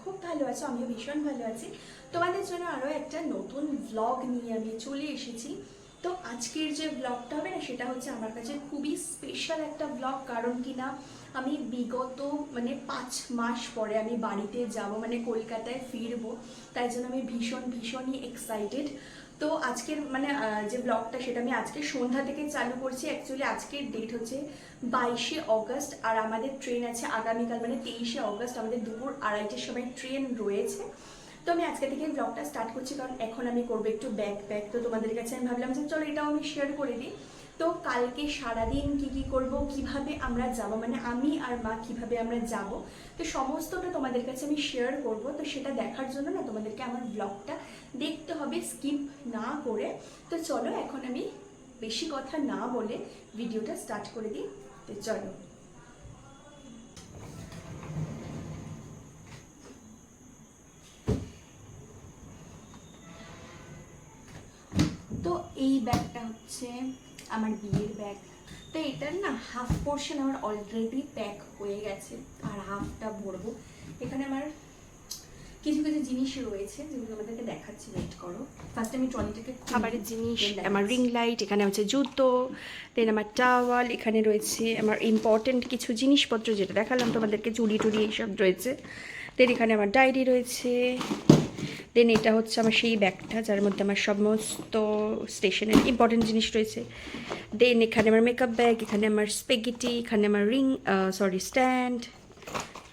খুব ভালো আছো, আমিও ভীষণ ভালো আছি। তোমাদের জন্য আরও একটা নতুন ব্লগ নিয়ে আমি চলে এসেছি। তো আজকের যে ব্লগটা হবে না, সেটা হচ্ছে আমার কাছে খুবই স্পেশাল একটা ব্লগ। কারণ কি না, আমি বিগত 5 মাস পরে আমি বাড়িতে যাব, কলকাতায় ফিরবো। তাই জন্য আমি ভীষণই এক্সাইটেড। তো আজকের যে ব্লগটা, সেটা আমি আজকে সন্ধ্যা থেকে চালু করছি। অ্যাকচুয়ালি আজকের ডেট হচ্ছে 22শে অগস্ট, আর আমাদের ট্রেন আছে আগামীকাল 23শে অগস্ট। আমাদের দুপুর 2:30টার সময় ট্রেন রয়েছে। তো আমি আজকে থেকে ব্লগটা স্টার্ট করছি, কারণ এখন আমি করবো একটু ব্যাক। তো তোমাদের কাছে আমি ভাবলাম যে চলো এটাও আমি শেয়ার করে দিই। তো কালকে সারাদিন কি করব, কিভাবে আমরা যাব, আমি আর মা কিভাবে আমরা যাব, তো সমস্তটা তোমাদের কাছে আমি শেয়ার করব। তো সেটা দেখার জন্য না, তোমাদেরকে আমার ব্লগটা দেখতে হবে স্কিপ না করে। তো চলো এখন আমি বেশি কথা না বলে ভিডিওটা স্টার্ট করে দিই। তো চলো। তো এই ব্যাগটা হচ্ছে আমার বিয়ের ব্যাগ। তো এটার না হাফ পোর্শন আমার অলরেডি প্যাক হয়ে গেছে, আর হাফটা ভরবো। এখানে আমার কিছু জিনিস রয়েছে, যেগুলো আমাদেরকে দেখাচ্ছি। ওয়েট করো, ফার্স্ট আমি ট্রলিটাকে খাবারের জিনিস, আমার রিং লাইট, এখানে হচ্ছে জুতো, দেন আমার টাওয়াল, এখানে রয়েছে আমার ইম্পর্টেন্ট কিছু জিনিসপত্র যেটা দেখালাম তোমাদেরকে, চুড়ি এইসব রয়েছে। দেন এখানে আমার ডায়েরি রয়েছে। দেন এটা হচ্ছে আমার সেই ব্যাগটা যার মধ্যে আমার সমস্ত স্টেশনের ইম্পর্টেন্ট জিনিস রয়েছে। দেন এখানে আমার মেকআপ ব্যাগ, এখানে আমার স্পেগেটি, এখানে আমার স্ট্যান্ড।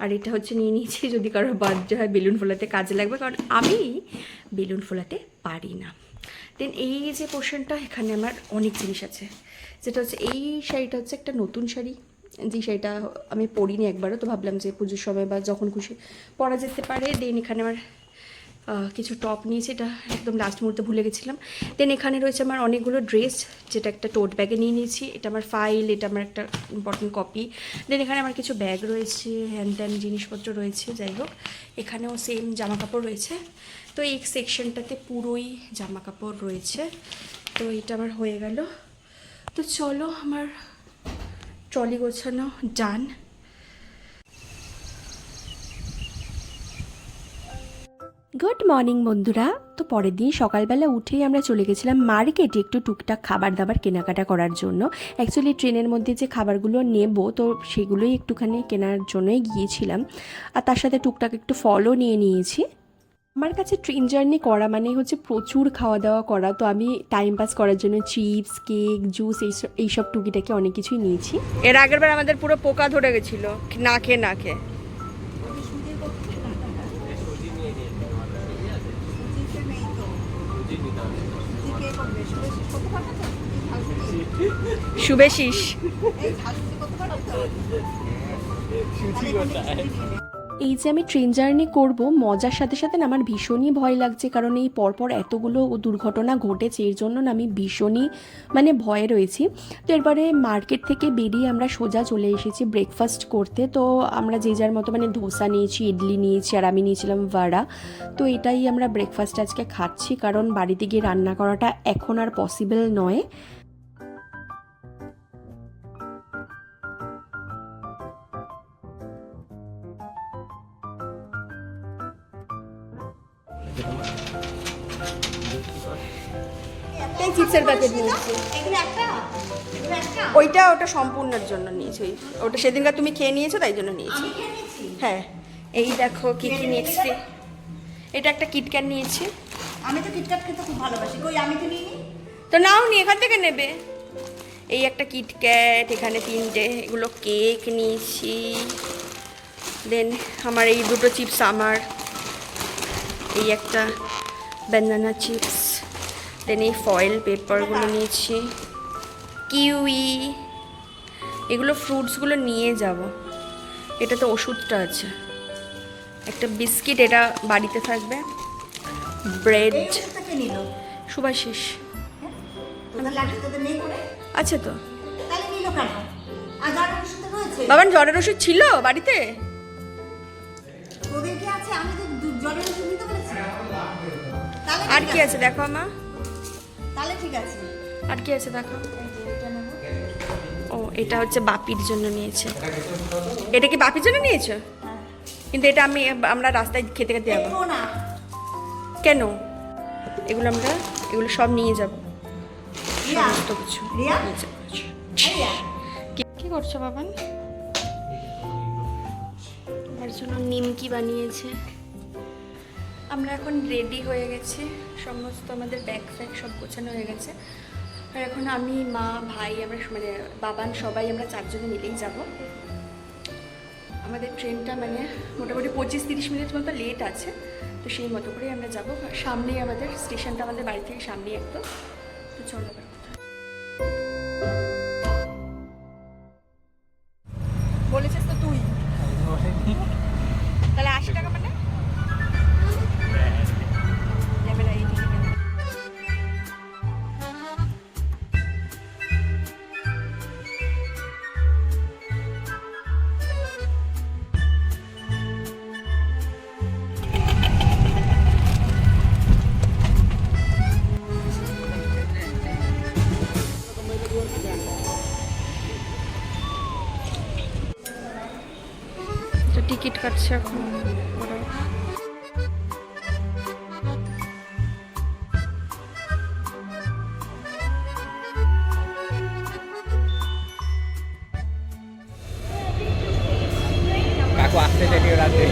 আর এটা হচ্ছে নিয়ে নিয়েছি যদি কারোর বার্থডে হয়, বেলুন ফোলাতে কাজে লাগবে, কারণ আমি বেলুন ফোলাতে পারি না। দেন এই যে পোর্শনটা, এখানে আমার অনেক জিনিস আছে। যেটা হচ্ছে এই শাড়িটা হচ্ছে একটা নতুন শাড়ি, যে শাড়িটা আমি পরিনি একবারও, তো ভাবলাম যে পুজোর সময় বা যখন খুশি পরা যেতে পারে। দেন এখানে আমার কিছু টপ নিয়েছি, এটা একদম লাস্ট মুহূর্তে ভুলে গেছিলাম। দেন এখানে রয়েছে আমার অনেকগুলো ড্রেস, যেটা একটা টোট ব্যাগে নিয়ে নিয়েছি। এটা আমার ফাইল, এটা আমার একটা ইম্পর্টেন্ট কপি। দেন এখানে আমার কিছু ব্যাগ রয়েছে, হ্যান ত্যান জিনিসপত্র রয়েছে। যাই হোক, এখানেও সেম জামা কাপড় রয়েছে। তো এই সেকশনটাতে পুরোই জামা কাপড় রয়েছে। তো এটা আমার হয়ে গেল। তো চলো, আমার ট্রলি গোছানো ডান। গুড মর্নিং বন্ধুরা। তো পরের দিন সকালবেলা উঠেই আমরা চলে গেছিলাম মার্কেটে একটু টুকটাক খাবার দাবার কেনাকাটা করার জন্য। অ্যাকচুয়ালি ট্রেনের মধ্যে যে খাবারগুলো নেব, তো সেগুলোই একটুখানি কেনার জন্যই গিয়েছিলাম। আর তার সাথে টুকটাক একটু ফলও নিয়ে নিয়েছি। আমার কাছে ট্রেন জার্নি করা মানে হচ্ছে প্রচুর খাওয়া দাওয়া করা। তো আমি টাইম পাস করার জন্য চিপস, কেক, জুস এইসব টুকিটাকি অনেক কিছুই নিয়েছি। এর আগের বার আমাদের পুরো পোকা ধরে গেছিলো না খেয়ে। শুভেশিস এই যে আমি ট্রেন জার্নি করব, মজার সাথে সাথে না আমার ভীষণই ভয় লাগছে, কারণ এই পরপর এতগুলো দুর্ঘটনা ঘটেছে। এর জন্য না আমি ভীষণই ভয়ে রয়েছি। তো এরপরে মার্কেট থেকে বেরিয়ে আমরা সোজা চলে এসেছি ব্রেকফাস্ট করতে। তো আমরা যে যার মতো ধোসা নিয়েছি, ইডলি নিয়েছি, আর আমি নিয়েছিলাম ভাড়া। তো এটাই আমরা ব্রেকফাস্ট আজকে খাচ্ছি, কারণ বাড়িতে গিয়ে রান্না করাটা এখন আর পসিবল নয়। চিপসের প্যাকেট নিয়েছি, ওটা সম্পূর্ণের জন্য নিয়েছি। ওটা সেদিনকার তুমি খেয়ে নিয়েছো, তাই জন্য নিয়েছি। হ্যাঁ, এই দেখো কি নিয়েছি। এটা একটা কিটক্যাট নিয়েছি। আমি তো কিটক্যাট খেতে খুব ভালোবাসি, কই আমি তো নিইনি। তো নাও নি, এখান থেকে নেবে। এই একটা কিটক্যাট, এখানে 3টে, এগুলো কেক নিয়েছি। দেন আমার এই দুটো চিপস, আমার এই একটা ব্যানানা চিপস। দেন এই ফয়েল পেপারগুলো নিয়েছি, কিউই, এগুলো ফ্রুটসগুলো নিয়ে যাব। এটা তো ওষুধটা আছে, একটা বিস্কিট, এটা বাড়িতে থাকবে, ব্রেড। সুভাশিস আছে তো। বাবান জ্বরের ওষুধ ছিল বাড়িতে? আর কি আছে দেখো মা, তাহলে ঠিক আছে। আর কি আছে দেখো। ও, এটা হচ্ছে বাপির জন্য নিয়েছে। এটা কি বাপির জন্য নিয়েছো? কিন্তু এটা আমরা রাস্তায় খেতে খেতে যাবো। একটু না। কেন? এগুলো সব নিয়ে যাবো, রিয়া, সমস্ত কিছু রিয়া? নিয়ে যাবো। রিয়া, কি করছো বাবান? আমার জন্য নিমকি বানিয়েছে। আমরা এখন রেডি হয়ে গেছি, সমস্ত আমাদের ব্যাগ ফ্যাগ সব গোছানো হয়ে গেছে। আর এখন আমি, মা, ভাই, আমরা মানে বাবান সবাই আমরা 4 জনে মিলেই যাব। আমাদের ট্রেনটা মানে মোটামুটি 25-30 মিনিট মতো লেট আছে, তো সেই মতো করেই আমরা যাব। সামনেই আমাদের স্টেশনটা, আমাদের বাড়ি থেকে সামনেই একদম। তো চলো এবার কোথায় বলেছিস তো তুই, তাহলে 80 টাকা মানে যাবে না এই টিকিটে। তো টিকিট কাটছে এখন ওরা। কাকু আসতে চাই রাতে।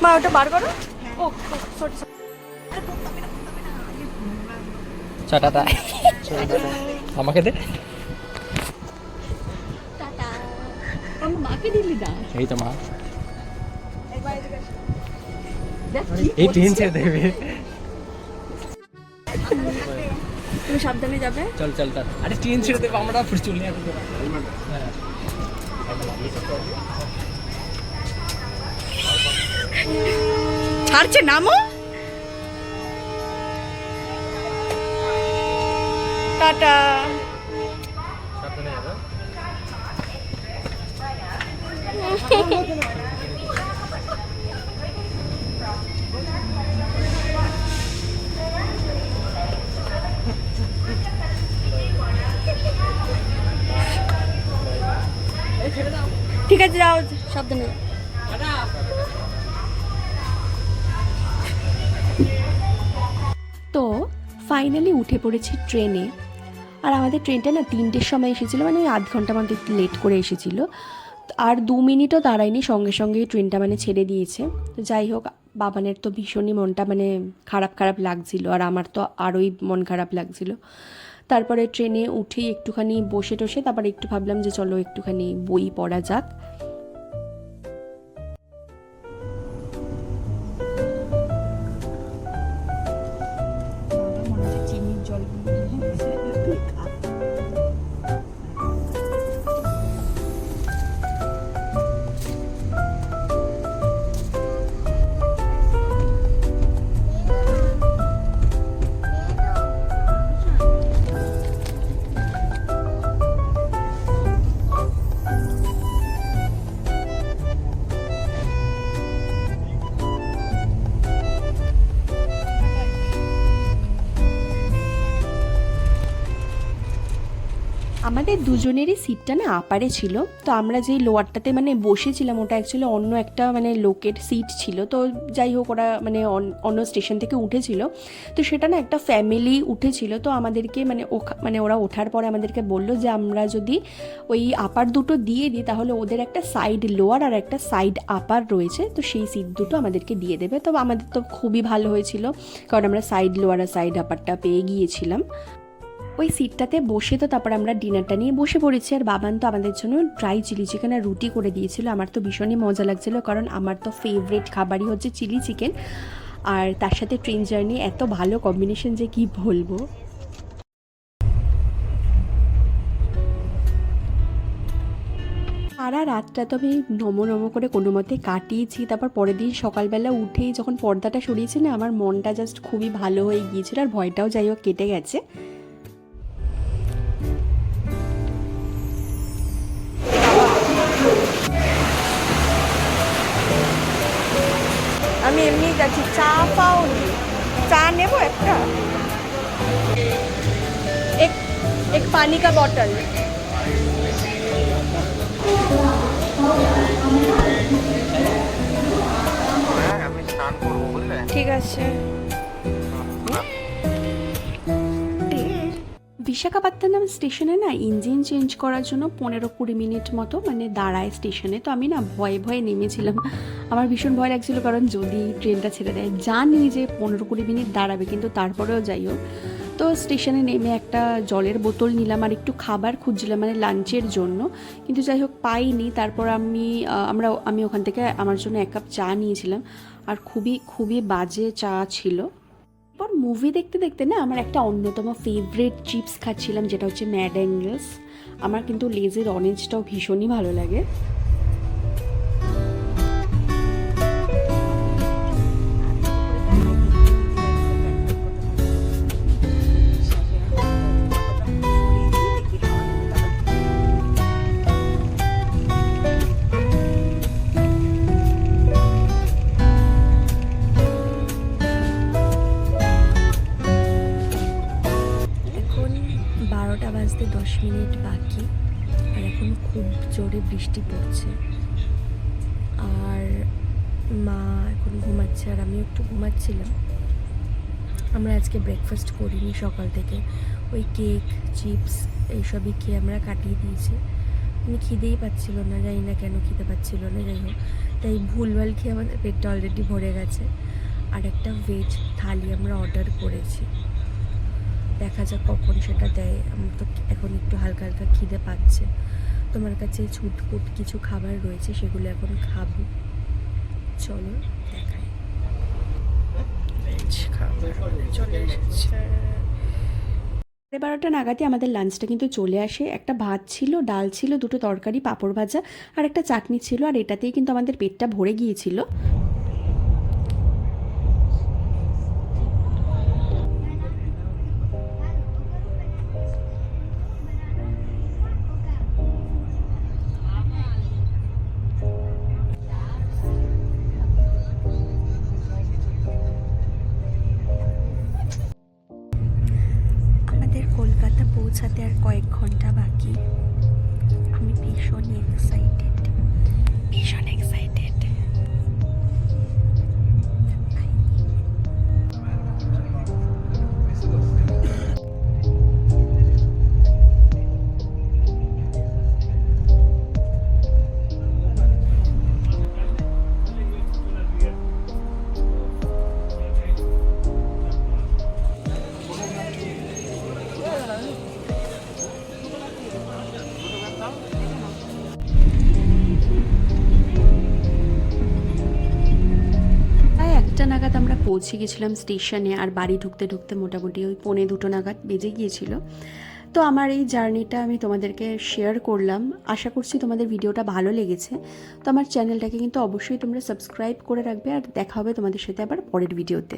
মা ওটা বার করো। ও সরি সরি। টাটা। আমাকে দে। টাটা। আমার মাকে দিলি না। এই তো মা, এই ট্রেন ছেড়ে দেবে। তুমি সাবধানে যাবে। চল চল চল, আরে ট্রেন ছেড়ে দেবে, আমরা চলে আসবো। ছাড়ছে, নামো। টাটা। ঠিক আছে, যাও সাবধানে। তো ফাইনালি উঠে পড়েছি ট্রেনে। আর আমাদের ট্রেনটা না 3টের সময় এসেছিলো, মানে ওই আধ ঘন্টা মতো একটু লেট করে এসেছিলো। আর 2 মিনিটও দাঁড়ায়নি, সঙ্গে সঙ্গেই ট্রেনটা মানে ছেড়ে দিয়েছে। তো যাই হোক, বাবানের তো ভীষণই মনটা মানে খারাপ খারাপ লাগছিল, আর আমার তো আরোই মন খারাপ লাগছিল। তারপরে ট্রেনে উঠেই একটুখানি বসে টসে তারপরে একটু ভাবলাম যে চলো একটুখানি বই পড়া যাক। আমাদের দুজনেরই সিটটা না আপারে ছিল, তো আমরা যেই লোয়ারটাতে মানে বসেছিলাম ওটা অ্যাকচুয়ালি অন্য একটা মানে লোকের সিট ছিল। তো যাই হোক, ওরা মানে অন্য স্টেশন থেকে উঠেছিল, তো সেটা না একটা ফ্যামিলি উঠেছিল। তো আমাদেরকে মানে ওরা ওঠার পরে আমাদেরকে বললো যে আমরা যদি ওই আপার দুটো দিয়ে দিই তাহলে ওদের একটা সাইড লোয়ার আর একটা সাইড আপার রয়েছে, তো সেই সিট দুটো আমাদেরকে দিয়ে দেবে। তো আমাদের তো খুবই ভালো হয়েছিল, কারণ আমরা সাইড লোয়ার আর সাইড আপারটা পেয়ে গিয়েছিলাম। ওই সিটটাতে বসে তো তারপর আমরা ডিনারটা নিয়ে বসে পড়েছি। আর বাবান তো আমাদের জন্য ড্রাই চিলি চিকেন আর রুটি করে দিয়েছিল। আমার তো ভীষণই মজা লাগছিলো, কারণ আমার তো ফেভারিট খাবারই হচ্ছে চিলি চিকেন। আর তার সাথে ট্রেন জার্নি এত ভালো কম্বিনেশন যে কি বলবো। সারা রাতটা তো আমি নমো করে কোনো মতে কাটিয়েছি। তারপর পরের দিন সকালবেলা উঠেই যখন পর্দাটা সরিয়েছি না, আমার মনটা জাস্ট খুবই ভালো হয়ে গিয়েছিল, আর ভয়টাও যাই হোক কেটে গেছে। আমি এমনি যাচ্ছি, চা পাও, চা নেবো একটা, এক পানি কা বটল। গেছে। বিশাখাপত্তনম স্টেশনে না ইঞ্জিন চেঞ্জ করার জন্য 15-20 মিনিট মতো মানে দাঁড়ায় স্টেশনে। তো আমি না ভয়ে ভয়ে নেমেছিলাম, আমার ভীষণ ভয় লাগছিল, কারণ যদি ট্রেনটা ছেড়ে দেয়। জানি যে 15-20 মিনিট দাঁড়াবে, কিন্তু তারপরেও যাই হোক। তো স্টেশনে নেমে একটা জলের বোতল নিলাম আর একটু খাবার খুঁজছিলাম মানে লাঞ্চের জন্য, কিন্তু যাই হোক পাইনি। তারপর আমি ওখান থেকে আমার জন্য 1 কাপ চা নিয়েছিলাম, আর খুবই খুবই বাজে চা ছিল। এরপর মুভি দেখতে দেখতে না আমার একটা অন্যতম ফেভারিট চিপস খাচ্ছিলাম, যেটা হচ্ছে ম্যাড অ্যাঙ্গেলস। আমার কিন্তু লেজের অরেঞ্জটাও ভীষণই ভালো লাগে। এখন 12টা বাজতে 10 মিনিট বাকি, আর এখন খুব জোরে বৃষ্টি পড়ছে। আর মা এখন ঘুমাচ্ছে আর আমিও একটু ঘুমাচ্ছিলাম। আমরা আজকে ব্রেকফাস্ট করিনি সকাল থেকে, ওই কেক চিপস এইসবই খেয়ে আমরা কাটিয়ে দিয়েছি। মানে খিদেই পাচ্ছিল না, জানি না কেন খিদে পাচ্ছিল না, যাই হোক তাই ভুলভাল খেয়ে আমাদের পেটটা অলরেডি ভরে গেছে। আর একটা ভেজ থালি আমরা অর্ডার করেছি, দেখা যাক কখন সেটা দেয়। আমার তো এখন একটু হালকা হালকা খিদে পাচ্ছে। তোমার কাছে ছুটপুট কিছু খাবার রয়েছে, সেগুলো এখন খাবো। চলো দেখাই। ভেজ খাবার চলে এসেছে। 12টা নাগাদই আমাদের লাঞ্চটা কিন্তু চলে আসে। একটা ভাত ছিল, ডাল ছিল, 2টো তরকারি, পাঁপড় ভাজা আর একটা চাটনি ছিল, আর এটাতেই কিন্তু আমাদের পেটটা ভরে গিয়েছিল। আমাদের কলকাতা পৌঁছাতে আর কয়েক ঘন্টা বাকি। আমি ভীষণ এক্সাইটেড, ভীষণ এক্সাইটেড। প্রায় 1টা নাগাদ আমরা পৌঁছে গেছিলাম স্টেশনে, আর বাড়ি ঢুকতে ঢুকতে মোটামুটি ওই 1:45 নাগাদ বেজে গিয়েছিল। তো আমার এই জার্নিটা আমি তোমাদেরকে শেয়ার করলাম। আশা করছি তোমাদের ভিডিওটা ভালো লেগেছে। তো আমার চ্যানেলটাকে কিন্তু অবশ্যই তোমরা সাবস্ক্রাইব করে রাখবে, আর দেখা হবে তোমাদের সাথে আবার পরের ভিডিওতে।